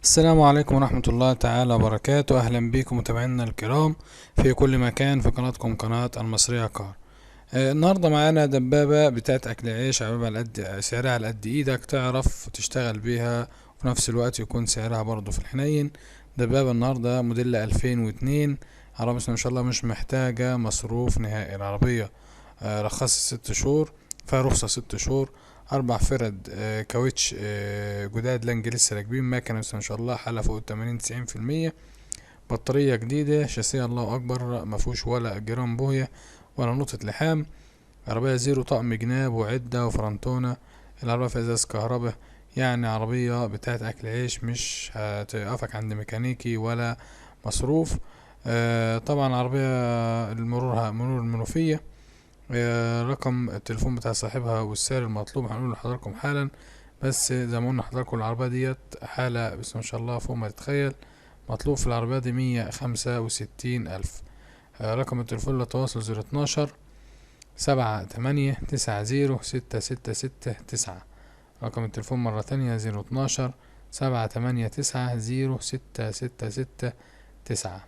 السلام عليكم ورحمة الله تعالى وبركاته. أهلا بكم متابعينا الكرام في كل مكان في قناتكم قناة المصرية كار. النهاردة معانا دبابة بتاعت أكل عيش، دبابة على قد سعرها، على قد إيدك تعرف تشتغل بيها وفي نفس الوقت يكون سعرها برضو في الحنين. دبابة النهاردة موديل 2002، عربية ما شاء الله مش محتاجة مصروف نهائي. العربية رخصت 6 شهور، فيها رخصة 6 شهور. 4 فرد كاوتش جداد لانج لسه راكبين، مكنة بس ما شاء الله حالة فوق 80-90%. بطارية جديدة، شاسية الله أكبر مفهوش ولا جرام بوية ولا نقطة لحام. عربية زيرو، طقم جناب وعدة وفرنتونة. العربية فيها ازاز كهرباء، يعني عربية بتاعت أكل عيش، مش هتقفك عند ميكانيكي ولا مصروف. طبعا عربية مرور المنوفية. رقم التليفون بتاع صاحبها والسعر المطلوب هنقول لحضراتكم حالا. بس زي ما قلنا لحضراتكم العربية ديت حالة بس ما شاء الله فوق ما تتخيل. مطلوب في العربية دي 165,000. رقم التليفون للتواصل 012 78906669. رقم التليفون مرة تانية 012 789066669.